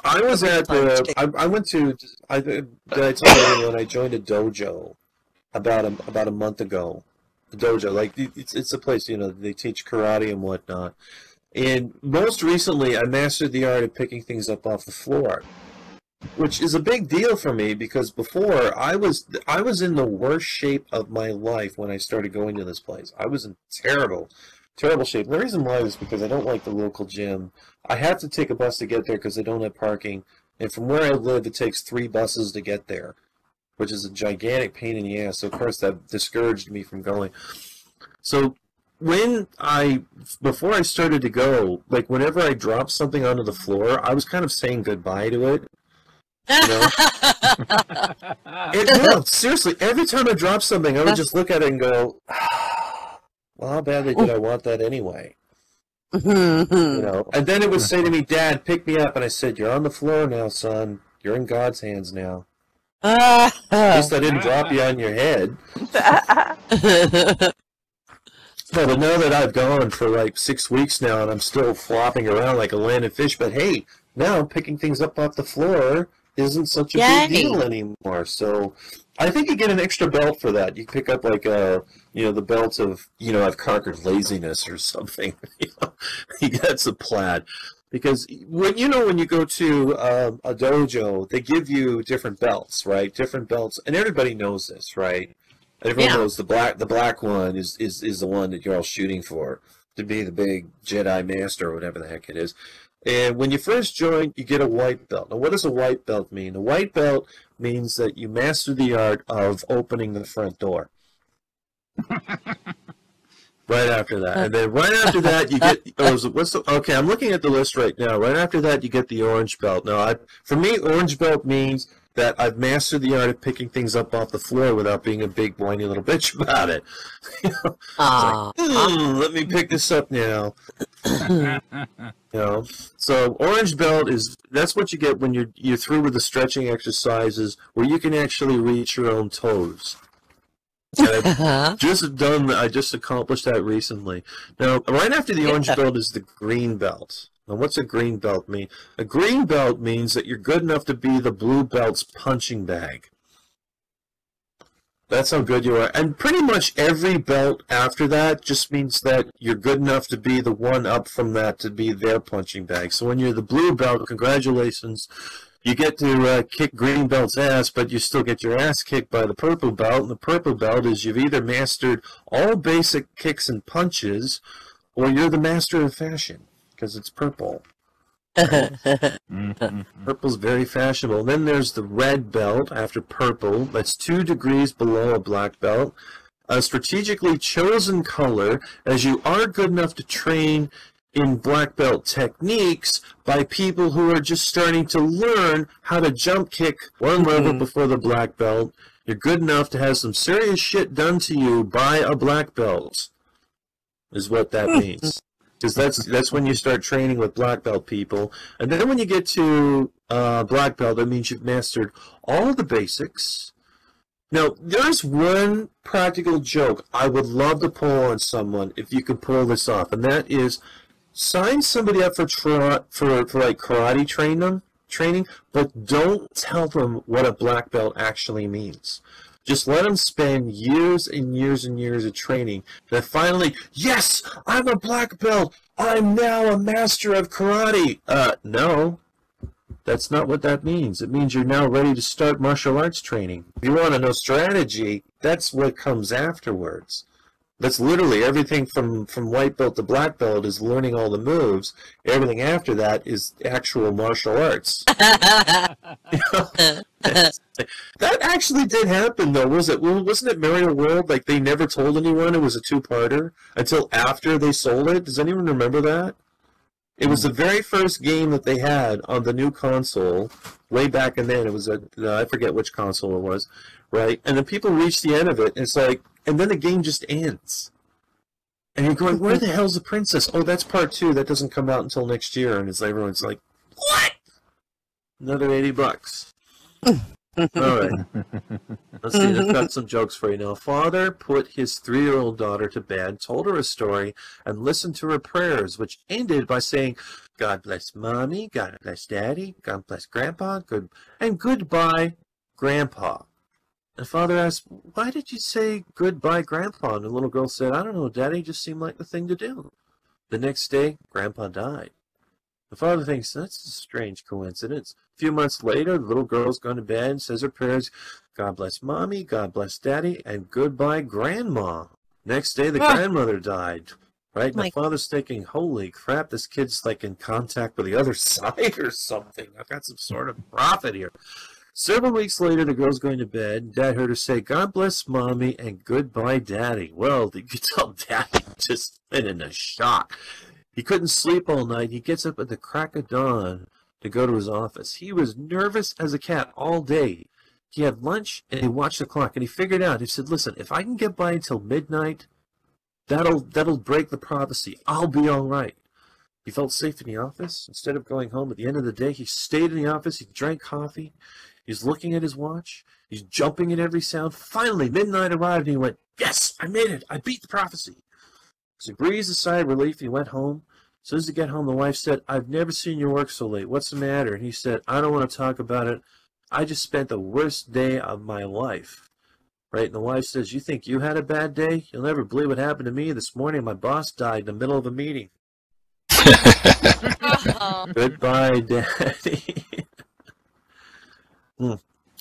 I was at the. I went to. Did I tell you when I joined a dojo about a month ago? The dojo, like it's a place, you know, they teach karate and whatnot. And most recently, I mastered the art of picking things up off the floor, which is a big deal for me because before I was in the worst shape of my life when I started going to this place. I was in terrible shape. And the reason why is because I don't like the local gym. I have to take a bus to get there because I don't have parking. And from where I live, it takes 3 buses to get there, which is a gigantic pain in the ass. So, of course, that discouraged me from going. So, before I started to go, like, whenever I dropped something onto the floor, I was kind of saying goodbye to it. You know? No, seriously, every time I dropped something, I would just look at it and go, well, how badly did I want that anyway? You know, and then it would say to me, Dad, pick me up. And I said, you're on the floor now, son. You're in God's hands now. At least I didn't drop you on your head. But now that I've gone for like 6 weeks now and I'm still flopping around like a landed fish, but hey, now picking things up off the floor isn't such a big deal anymore. So I think you get an extra belt for that. You pick up like the belt of, I've conquered laziness or something. That's a plaid. Because when you go to a dojo, they give you different belts, right? Different belts, and everybody knows this, right? Everyone knows the black one is the one that you're all shooting for to be the big Jedi Master or whatever the heck it is. And when you first join, you get a white belt. Now, what does a white belt mean? A white belt means that you master the art of opening the front door. Right after that. And then right after that, you get... Okay, I'm looking at the list right now. Right after that, you get the orange belt. Now, for me, orange belt means that I've mastered the art of picking things up off the floor without being a big, whiny little bitch about it. Let me pick this up now. So orange belt that's what you get when you're through with the stretching exercises where you can actually reach your own toes. I just accomplished that recently. Now, right after the orange belt is the green belt. Now, what's a green belt mean? A green belt means that you're good enough to be the blue belt's punching bag. That's how good you are. And pretty much every belt after that just means that you're good enough to be the one up from that to be their punching bag. So when you're the blue belt, congratulations. You get to kick green belt's ass, but you still get your ass kicked by the purple belt. And the purple belt is you've either mastered all basic kicks and punches, or you're the master of fashion, because it's purple. Purple's very fashionable. And then there's the red belt after purple. That's 2 degrees below a black belt. A strategically chosen color, as you are good enough to train in black belt techniques by people who are just starting to learn how to jump kick one level before the black belt. You're good enough to have some serious shit done to you by a black belt, is what that means. Because that's when you start training with black belt people. And then when you get to black belt, that means you've mastered all the basics. Now, there's one practical joke I would love to pull on someone if you could pull this off, and that is sign somebody up for like karate training, but don't tell them what a black belt actually means. Just let them spend years and years and years of training. Then finally, yes, I'm a black belt. I'm now a master of karate. No, that's not what that means. It means you're now ready to start martial arts training. If you want to know strategy, that's what comes afterwards. That's literally everything from white belt to black belt is learning all the moves. Everything after that is actual martial arts. That actually did happen, though. Wasn't it Mario World? Like, they never told anyone it was a 2-parter until after they sold it? Does anyone remember that? It was the very first game that they had on the new console, way back in then. It was I forget which console it was, right? And then people reached the end of it, and it's like, and then the game just ends. And you're going, where the hell's the princess? Oh, that's part 2. That doesn't come out until next year. And everyone's like, what? Another $80. All right. Let's see. I've got some jokes for you now. A father put his 3-year-old daughter to bed, told her a story, and listened to her prayers, which ended by saying, "God bless Mommy, God bless Daddy, God bless Grandpa, and goodbye, Grandpa." And father asked, "Why did you say goodbye, Grandpa?" And the little girl said, "I don't know, Daddy, just seemed like the thing to do." The next day, Grandpa died. The father thinks, that's a strange coincidence. A few months later, the little girl's gone to bed and says her prayers, "God bless Mommy, God bless Daddy, and goodbye, Grandma." Next day, the grandmother died. Right? And the father's thinking, holy crap, this kid's like in contact with the other side or something. I've got some sort of prophet here. Several weeks later, the girl's going to bed, and Dad heard her say, "God bless Mommy, and goodbye, Daddy." Well, you could tell Daddy just went in a shock. He couldn't sleep all night. He gets up at the crack of dawn to go to his office. He was nervous as a cat all day. He had lunch, and he watched the clock, and he figured out, he said, "Listen, if I can get by until midnight, that'll break the prophecy. I'll be all right." He felt safe in the office. Instead of going home at the end of the day, he stayed in the office. He drank coffee. He's looking at his watch. He's jumping at every sound. Finally, midnight arrived, and he went, "Yes, I made it. I beat the prophecy." So he breathed a sigh of relief. He went home. As soon as he got home, the wife said, "I've never seen you work so late. What's the matter?" And he said, "I don't want to talk about it. I just spent the worst day of my life." Right? And the wife says, "You think you had a bad day? You'll never believe what happened to me. This morning, my boss died in the middle of a meeting." Goodbye, Daddy.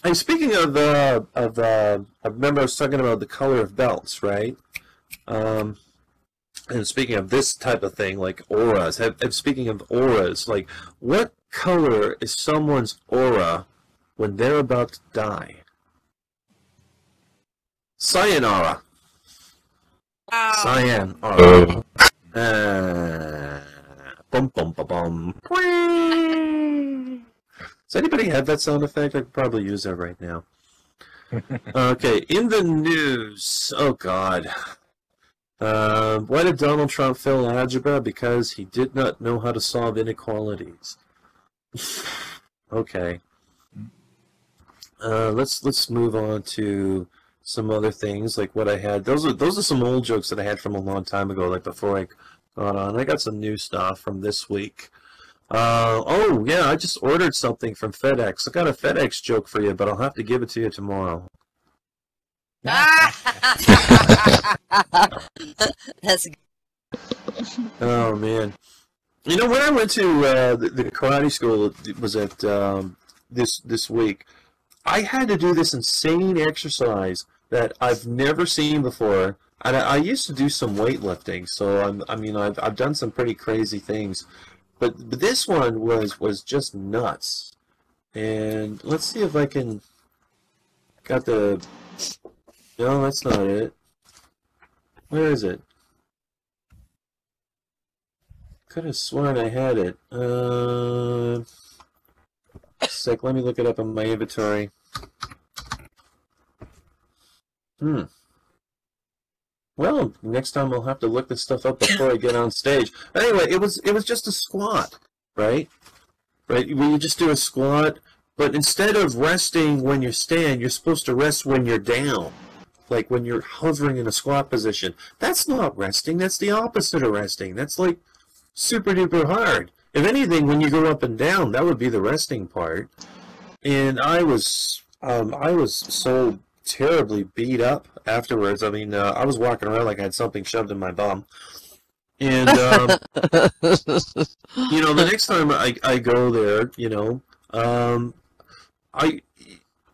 Hey, speaking of, I remember I was talking about the color of belts, right? And speaking of this type of thing, like auras, speaking of auras, like what color is someone's aura when they're about to die? Sayonara. Sayonara. Bum bum bum bum. Does anybody have that sound effect? I could probably use that right now. Okay, in the news. Oh God. Why did Donald Trump fail algebra? Because he did not know how to solve inequalities. Okay. Let's move on to some other things like what I had. Those are some old jokes that I had from a long time ago, like before I got on. I got some new stuff from this week. Oh yeah, I just ordered something from FedEx. I got a FedEx joke for you, but I'll have to give it to you tomorrow. That's good. Oh man, you know when I went to the karate school, it was at this week. I had to do this insane exercise that I've never seen before. And I used to do some weightlifting, so I've done some pretty crazy things, but this one was just nuts. And let's see if I can got the. No, that's not it. Where is it? Could have sworn I had it. Sec, let me look it up in my inventory. Well, next time I'll have to look this stuff up before I get on stage. Anyway, it was just a squat, right? Right? You just do a squat, but instead of resting when you stand, you're supposed to rest when you're down. Like when you're hovering in a squat position. That's not resting. That's the opposite of resting. That's like super duper hard. If anything, when you go up and down, that would be the resting part. And I was so terribly beat up afterwards. I mean, I was walking around like I had something shoved in my bum. And you know, the next time I go there, you know,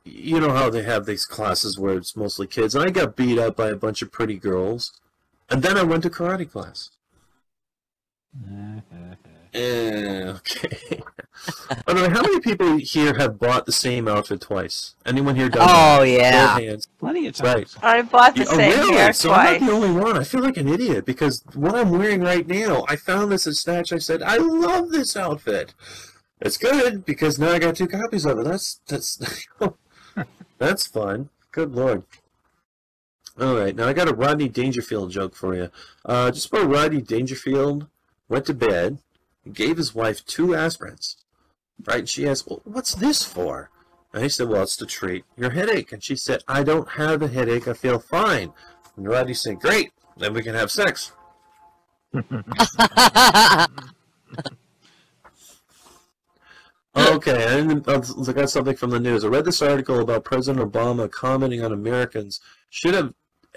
you know how they have these classes where it's mostly kids, and I got beat up by a bunch of pretty girls, and then I went to karate class. Okay. I don't know, how many people here have bought the same outfit twice? Anyone here done that? Oh, yeah. Hands. Plenty of times. Right. I bought the same really? hair So twice. I'm not the only one. I feel like an idiot because what I'm wearing right now, I found this at Snatch. I said, I love this outfit. It's good because now I got 2 copies of it. That's that's fun. Good Lord. All right, now I got a Rodney Dangerfield joke for you. Just before Rodney Dangerfield went to bed, he gave his wife 2 aspirins. Right? And she asked, well, what's this for? And he said, well, it's to treat your headache. And she said, I don't have a headache. I feel fine. And Rodney said, great. Then we can have sex. Okay, and I got something from the news. I read this article about President Obama commenting on Americans should have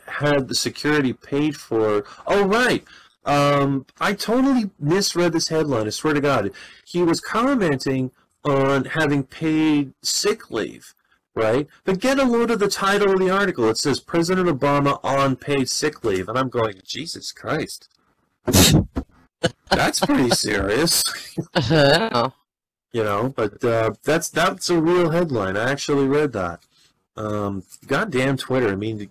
had the security paid for. Oh, right. I totally misread this headline. I swear to God. He was commenting on having paid sick leave, right? But get a load of the title of the article. It says President Obama on paid sick leave. And I'm going, Jesus Christ. That's pretty serious. You know, but that's a real headline. I actually read that. Goddamn Twitter. I mean,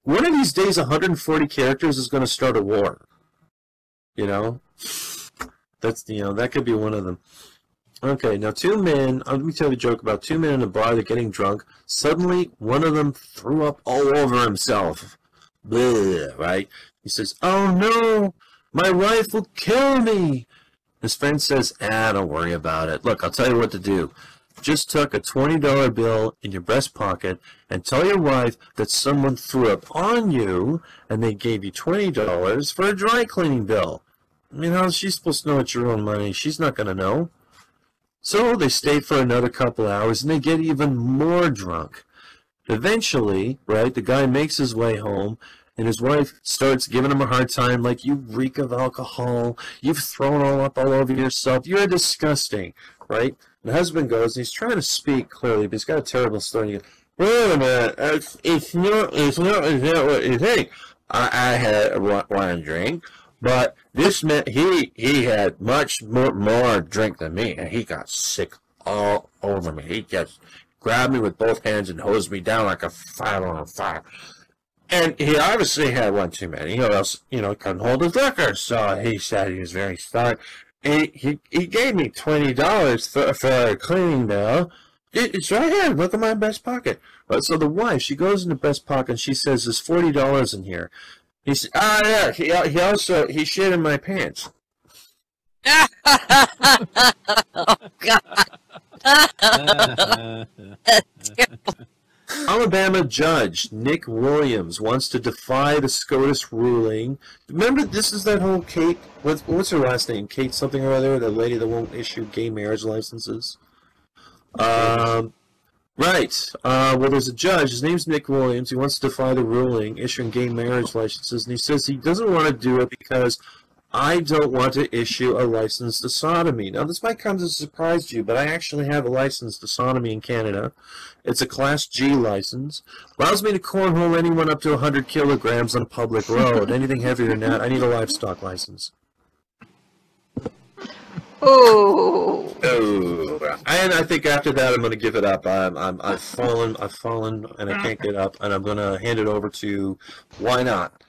one of these days, 140 characters is going to start a war. You know, that could be one of them. Okay, now two men. Let me tell you a joke about two men in a bar. They're getting drunk. Suddenly, one of them threw up all over himself. Bleh, right? He says, "Oh no, my wife will kill me." His friend says, don't worry about it. Look, I'll tell you what to do. Just tuck a $20 bill in your breast pocket and tell your wife that someone threw up on you and they gave you $20 for a dry cleaning bill. I mean, how's she supposed to know it's your own money? She's not going to know. So they stay for another couple hours and they get even more drunk. Eventually, right, the guy makes his way home. And his wife starts giving him a hard time, like, you reek of alcohol, you've thrown all over yourself, you're disgusting, right? And the husband goes, and he's trying to speak clearly, but he's got a terrible story. He goes, wait a minute, it's not what you think. I had one drink, but this man, he had much more drink than me, and he got sick all over me. He just grabbed me with both hands and hosed me down like a fire on a fire. And he obviously had one too many, or else, couldn't hold his liquor. So he said he was very sorry. He gave me $20 for a cleaning bill. It's right here. Look at my breast pocket. But so the wife, she goes in the breast pocket and she says, there's $40 in here. He said, yeah. He shit in my pants. Oh, God. That's terrible. Alabama judge Nick Williams wants to defy the SCOTUS ruling. Remember, this is that whole Kate, what's her last name? Kate something or other, the lady that won't issue gay marriage licenses. Right. Well, there's a judge. His name's Nick Williams. He wants to defy the ruling, issuing gay marriage licenses, and he says he doesn't want to do it because I don't want to issue a license to sodomy. Now, this might come as a surprise to you, but I actually have a license to sodomy in Canada. It's a Class G license. Allows me to cornhole anyone up to 100 kilograms on a public road. Anything heavier than that, I need a livestock license. Oh. And I think after that, I'm going to give it up. I've fallen, and I can't get up, and I'm going to hand it over to Why Not?